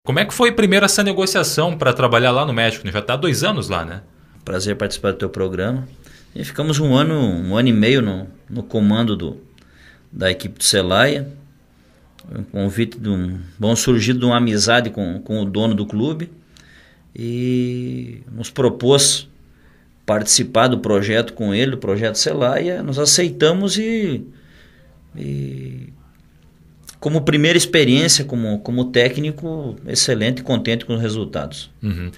Como é que foi primeiro essa negociação para trabalhar lá no México? Já está há 2 anos lá, né? Prazer participar do teu programa. E ficamos um ano e meio no comando da equipe do Celaya. Um convite surgido de uma amizade com o dono do clube. E nos propôs participar do projeto com ele, do projeto Celaya. Nós aceitamos e como primeira experiência como técnico, excelente e contente com os resultados. Uhum.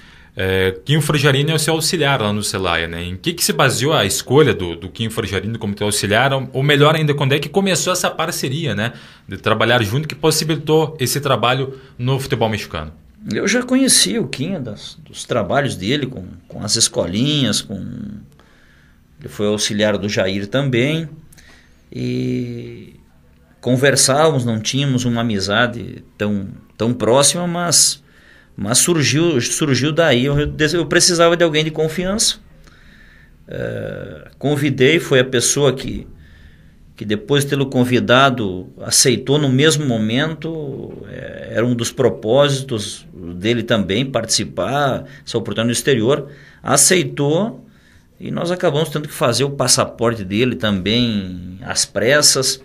Quinho Frigiarini é o seu auxiliar lá no Celaya, né? Em que se baseou a escolha do Quinho Frigiarini como teu auxiliar? Ou melhor ainda, quando é que começou essa parceria, né? De trabalhar junto, que possibilitou esse trabalho no futebol mexicano? Eu já conhecia o Quinho dos trabalhos dele com as escolinhas, ele foi auxiliar do Jair também, e conversávamos, não tínhamos uma amizade tão próxima, mas surgiu daí. Eu precisava de alguém de confiança. Convidei, foi a pessoa que depois de tê-lo convidado aceitou no mesmo momento. Era um dos propósitos dele também participar, essa oportunidade no exterior. Aceitou e nós acabamos tendo que fazer o passaporte dele também às pressas.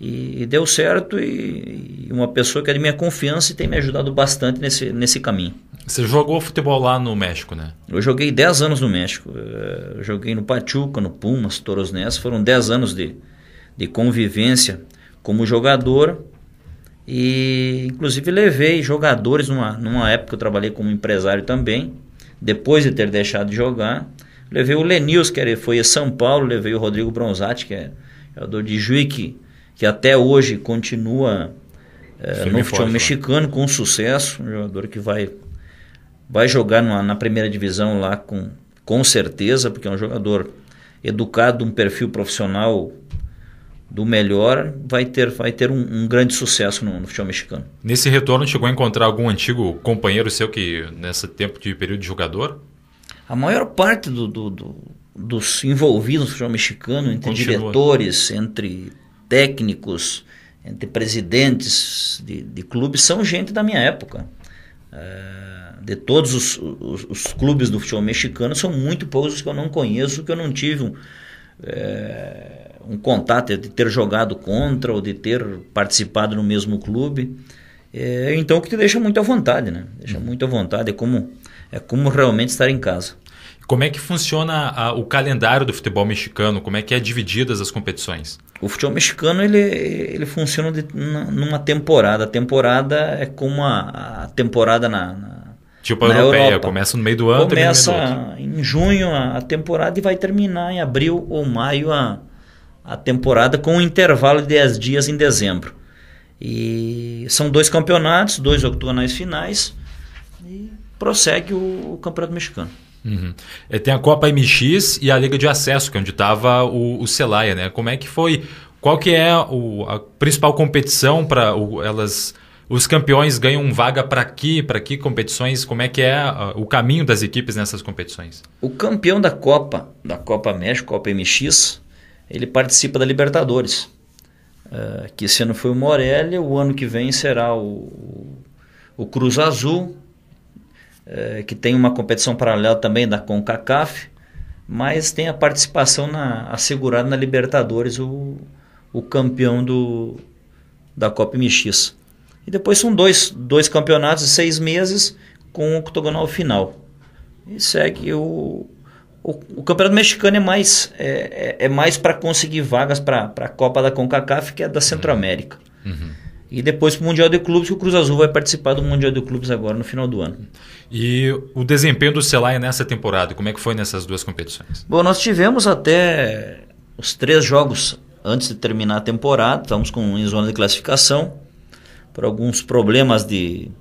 E deu certo, e uma pessoa que é de minha confiança e tem me ajudado bastante nesse caminho. Você jogou futebol lá no México, né? Eu joguei 10 anos no México. Eu joguei no Pachuca, no Pumas, Toros Neza. Foram 10 anos de convivência como jogador. E inclusive levei jogadores numa época que eu trabalhei como empresário também. Depois de ter deixado de jogar, levei o Lenils, que foi em São Paulo. Levei o Rodrigo Bronzatti, que é jogador de Juiz, que até hoje continua no futebol mexicano com sucesso, um jogador que vai jogar na primeira divisão lá com certeza, porque é um jogador educado, um perfil profissional do melhor, vai ter um grande sucesso no futebol mexicano. Nesse retorno chegou a encontrar algum antigo companheiro seu que nesse tempo de período de jogador? A maior parte dos envolvidos no futebol mexicano, entre diretores, entre técnicos, entre presidentes de clubes, são gente da minha época. De todos os clubes do futebol mexicano, são muito poucos que eu não conheço, que eu não tive um contato de ter jogado contra ou de ter participado no mesmo clube. Então, o que te deixa muito à vontade, né? Deixa muito à vontade, é como realmente estar em casa. Como é que funciona o calendário do futebol mexicano? Como é que é divididas as competições? O futebol mexicano ele funciona numa temporada. A temporada é como a temporada tipo a europeia, começa no meio do ano, começa em junho a temporada e vai terminar em abril ou maio a temporada, com um intervalo de 10 dias em dezembro. E são 2 campeonatos, 2 octogonais finais, e prossegue o Campeonato Mexicano. Uhum. Tem a Copa MX e a Liga de Acesso, que é onde estava o Celaya, né? Como é que foi? Qual que é a principal competição para os campeões ganham vaga para que competições? Como é que é o caminho das equipes nessas competições? O campeão da Copa México, Copa MX, ele participa da Libertadores, que esse ano foi o Morelia. O ano que vem será o Cruz Azul, que tem uma competição paralela também da CONCACAF, mas tem a participação assegurada na Libertadores, o campeão da Copa MX. E depois são dois campeonatos de 6 meses com o octogonal final. E segue o Campeonato Mexicano é mais para conseguir vagas para a Copa da CONCACAF, que é da Centro-América. Uhum. E depois para o Mundial de Clubes, que o Cruz Azul vai participar do Mundial de Clubes agora no final do ano. E o desempenho do Celaya nessa temporada, como é que foi nessas 2 competições? Bom, nós tivemos até os 3 jogos antes de terminar a temporada. Estamos em zona de classificação, por alguns problemas que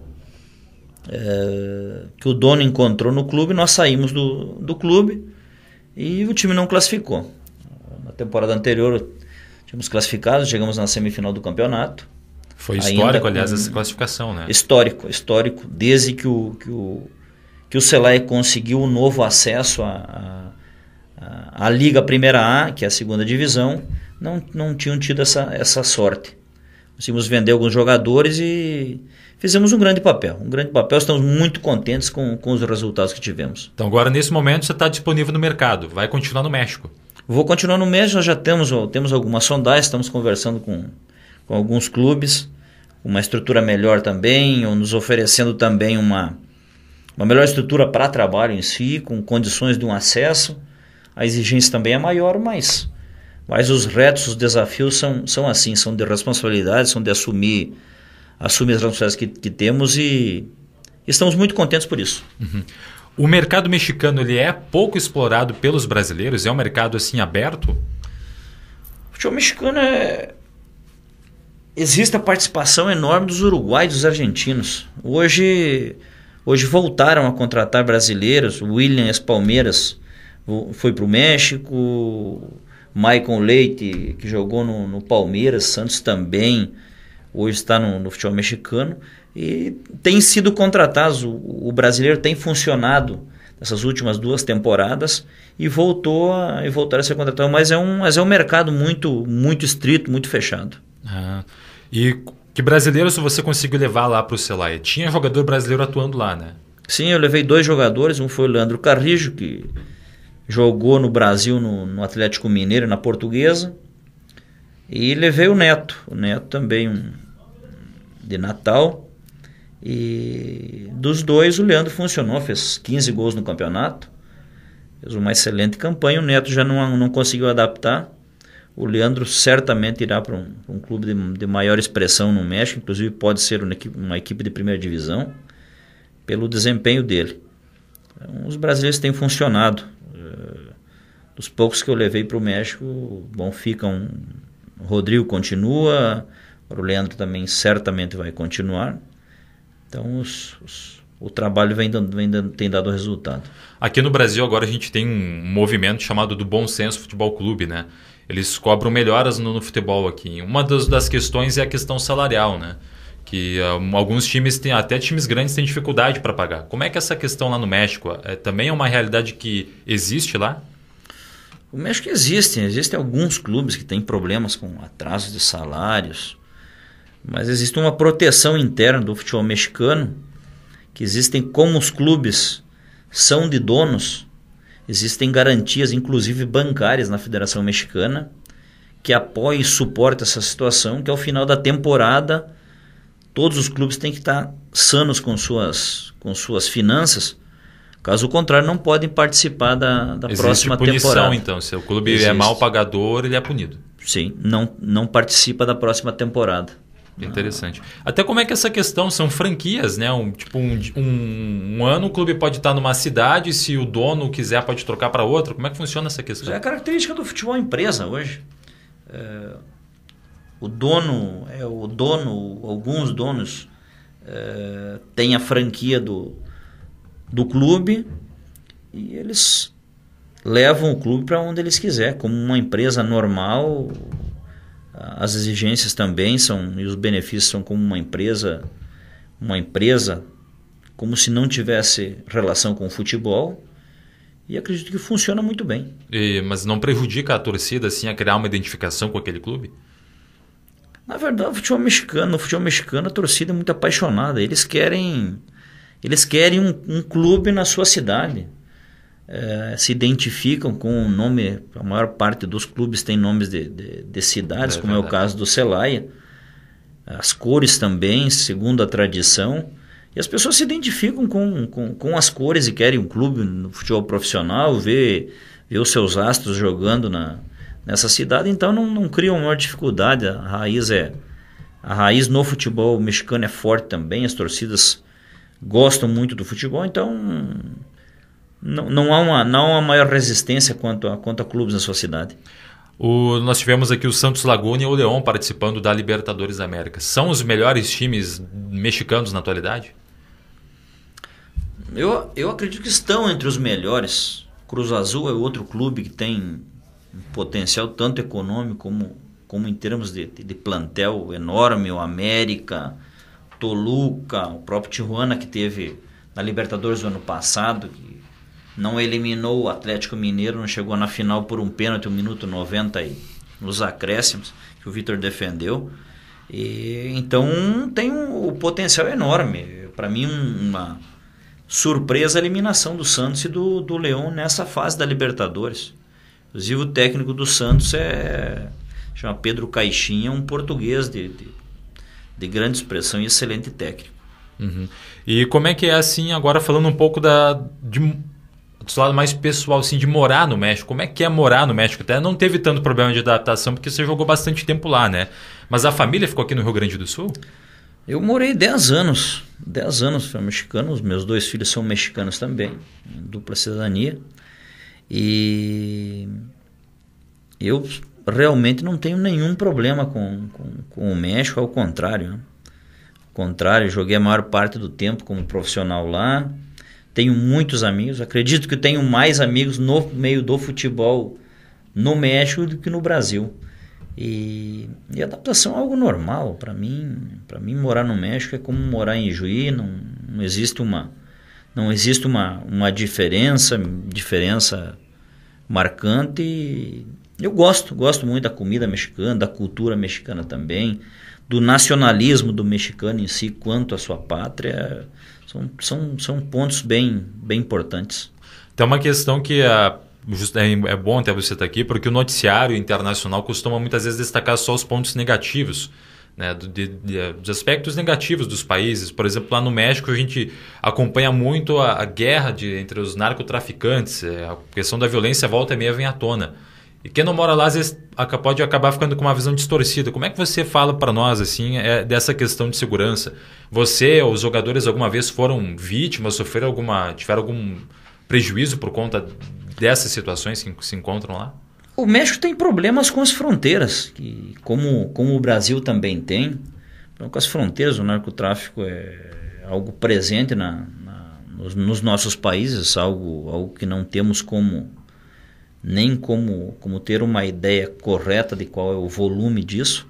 o dono encontrou no clube. Nós saímos do clube e o time não classificou. Na temporada anterior tínhamos classificado, chegamos na semifinal do campeonato. Foi histórico, aliás, essa classificação, né? Histórico. Desde que o Celaya conseguiu o novo acesso à Liga Primeira A, que é a segunda divisão, não tinham tido essa sorte. Conseguimos vender alguns jogadores e fizemos um grande papel, estamos muito contentes com os resultados que tivemos. Então agora nesse momento você está disponível no mercado, vai continuar no México? Vou continuar no México, nós já temos algumas sondagens, estamos conversando com alguns clubes, uma estrutura melhor também, ou nos oferecendo também uma melhor estrutura para trabalho em si, com condições de um acesso. A exigência também é maior, mas os retos, os desafios são assim, são de responsabilidade, são de assumir as responsabilidades que temos e estamos muito contentes por isso. Uhum. O mercado mexicano ele é pouco explorado pelos brasileiros? É um mercado assim aberto? O futebol mexicano existe a participação enorme dos uruguaios e dos argentinos. Hoje voltaram a contratar brasileiros. O William ex-Palmeiras foi para o México. Maicon Leite, que jogou no Palmeiras, Santos também, hoje está no futebol mexicano. E tem sido contratados. O brasileiro tem funcionado nessas últimas 2 temporadas e voltaram a ser contratado. Mas é um mercado muito, muito estrito, muito fechado. E que brasileiros você conseguiu levar lá para o Celaya? Tinha jogador brasileiro atuando lá, né? Sim, eu levei 2 jogadores. Um foi o Leandro Carrijo, que jogou no Brasil no Atlético Mineiro, na Portuguesa. E levei o Neto também de Natal. E dos 2 o Leandro funcionou, fez 15 gols no campeonato, fez uma excelente campanha. O Neto já não conseguiu adaptar. O Leandro certamente irá para um clube de maior expressão no México, inclusive pode ser uma equipe de primeira divisão, pelo desempenho dele. Então, os brasileiros têm funcionado. Dos poucos que eu levei para o México, o Rodrigo continua, o Leandro também certamente vai continuar. Então o trabalho tem dado resultado. Aqui no Brasil agora a gente tem um movimento chamado do Bom Senso Futebol Clube, né? Eles cobram melhoras no futebol aqui. Uma das questões é a questão salarial, né? Que alguns times até times grandes têm dificuldade para pagar. Como é que essa questão lá no México também é uma realidade que existe lá? O México existem alguns clubes que têm problemas com atrasos de salários, mas existe uma proteção interna do futebol mexicano, que existem, como os clubes são de donos, existem garantias, inclusive bancárias, na Federação Mexicana, que apoia e suporta essa situação, que ao final da temporada todos os clubes têm que estar sanos com suas finanças. Caso contrário, não podem participar da próxima punição, temporada. Então, se o clube é mal pagador, ele é punido. Sim, não participa da próxima temporada. Interessante. Até como é que essa questão são franquias, né? Um ano o clube pode estar numa cidade, se o dono quiser pode trocar para outra. Como é que funciona essa questão? É a característica do futebol empresa hoje. Alguns donos têm a franquia do clube e eles levam o clube para onde eles quiserem, como uma empresa normal. As exigências também e os benefícios são como uma empresa, como se não tivesse relação com o futebol, e acredito que funciona muito bem. Mas não prejudica a torcida assim, a criar uma identificação com aquele clube? Na verdade, no futebol mexicano a torcida é muito apaixonada. Eles querem um clube na sua cidade. Se identificam com o nome. A maior parte dos clubes tem nomes de cidades, como verdade. É o caso do Celaya. As cores também, segundo a tradição. E as pessoas se identificam com as cores e querem um clube no futebol profissional, ver os seus astros jogando nessa cidade. Então não criam maior dificuldade. A raiz no futebol mexicano é forte também. As torcidas gostam muito do futebol, então não há uma maior resistência quanto a clubes na sua cidade. Nós tivemos aqui o Santos Laguna e o León participando da Libertadores da América. São os melhores times mexicanos na atualidade? Eu acredito que estão entre os melhores. Cruz Azul é outro clube que tem um potencial tanto econômico como em termos de plantel enorme. O América, Toluca, o próprio Tijuana, que teve na Libertadores do ano passado, que não eliminou o Atlético Mineiro, não chegou na final por um pênalti, 1 minuto 90 nos acréscimos, que o Vitor defendeu. Então tem o potencial enorme. Para mim, uma surpresa a eliminação do Santos e do Leão nessa fase da Libertadores. Inclusive o técnico do Santos chama Pedro Caixinha, um português de grande expressão e excelente técnico. Uhum. E como é que é assim, agora falando um pouco do lado mais pessoal, assim, de morar no México? Como é que é morar no México? Até não teve tanto problema de adaptação, porque você jogou bastante tempo lá, né? Mas a família ficou aqui no Rio Grande do Sul? Eu morei 10 anos. 10 anos fui mexicano. Os meus 2 filhos são mexicanos também, dupla cidadania. E eu realmente não tenho nenhum problema com o México, ao contrário, né? Ao contrário, joguei a maior parte do tempo como profissional lá. Tenho muitos amigos. Acredito que tenho mais amigos no meio do futebol no México do que no Brasil. E a adaptação é algo normal. Para mim morar no México é como morar em Juí. Não existe uma diferença marcante. E eu gosto muito da comida mexicana, da cultura mexicana também, do nacionalismo do mexicano em si quanto à sua pátria. São pontos bem importantes. Tem uma questão que é bom até você estar aqui, porque o noticiário internacional costuma muitas vezes destacar só os pontos negativos, né, dos aspectos negativos dos países. Por exemplo, lá no México a gente acompanha muito a guerra entre os narcotraficantes, a questão da violência volta e meia vem à tona. E quem não mora lá às vezes pode acabar ficando com uma visão distorcida. Como é que você fala para nós assim, dessa questão de segurança? Você ou os jogadores alguma vez foram vítimas, tiveram algum prejuízo por conta dessas situações que se encontram lá? O México tem problemas com as fronteiras, que como o Brasil também tem. Então, com as fronteiras, o narcotráfico é algo presente nos nossos países, algo que não temos como ter uma ideia correta de qual é o volume disso.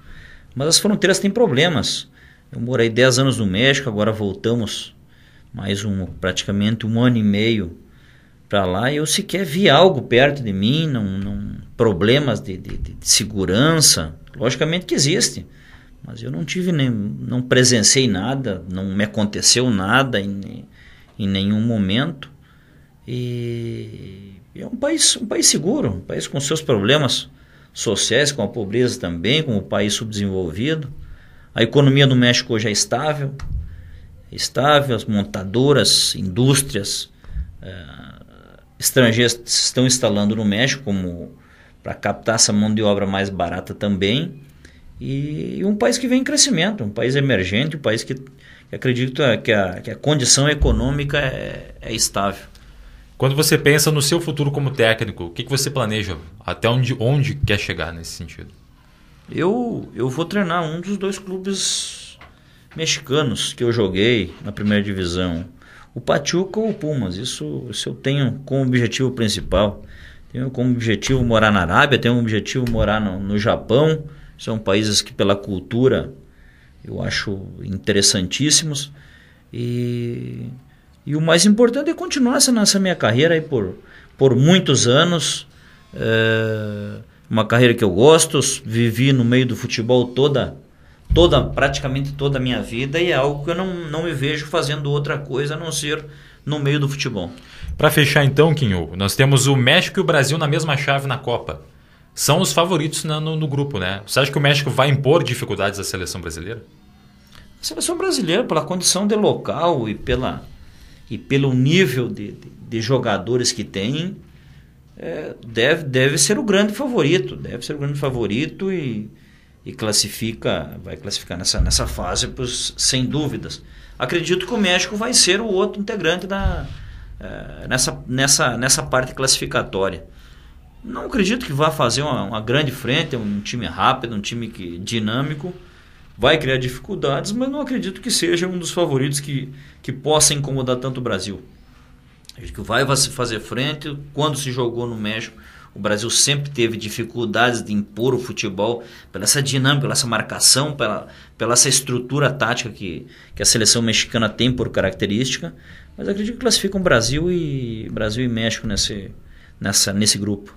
Mas as fronteiras têm problemas. Eu morei 10 anos no México, agora voltamos praticamente um ano e meio para lá, e eu sequer vi algo perto de mim, problemas de segurança. Logicamente que existe, mas eu não presenciei nada, não me aconteceu nada em nenhum momento. E é um país seguro, um país com seus problemas sociais, com a pobreza também, como um país subdesenvolvido. A economia do México hoje é estável, as montadoras, indústrias estrangeiras se estão instalando no México para captar essa mão de obra mais barata também. E um país que vem em crescimento, um país emergente, um país que acredito que a condição econômica é estável. Quando você pensa no seu futuro como técnico, o que você planeja? Até onde quer chegar nesse sentido? Eu vou treinar um dos 2 clubes mexicanos que eu joguei na primeira divisão, o Pachuca ou o Pumas. Isso eu tenho como objetivo principal. Tenho como objetivo morar na Arábia, tenho como objetivo morar no Japão. São países que pela cultura eu acho interessantíssimos. E o mais importante é continuar nessa minha carreira aí por muitos anos. Uma carreira que eu gosto, vivi no meio do futebol praticamente toda a minha vida, e é algo que eu não me vejo fazendo outra coisa a não ser no meio do futebol. Para fechar então, Quinho, nós temos o México e o Brasil na mesma chave na Copa. São os favoritos no grupo, né? Você acha que o México vai impor dificuldades à seleção brasileira? A seleção brasileira, pela condição de local e pelo nível de jogadores que tem, deve ser o grande favorito. Deve ser o grande favorito e vai classificar nessa fase, sem dúvidas. Acredito que o México vai ser o outro integrante nessa parte classificatória. Não acredito que vá fazer uma grande frente, um time rápido, um time dinâmico. Vai criar dificuldades, mas não acredito que seja um dos favoritos que possa incomodar tanto o Brasil. Acredito que vai fazer frente. Quando se jogou no México, o Brasil sempre teve dificuldades de impor o futebol pela essa dinâmica, pela essa marcação, pela essa estrutura tática que a seleção mexicana tem por característica. Mas acredito que classificam Brasil e México nesse grupo.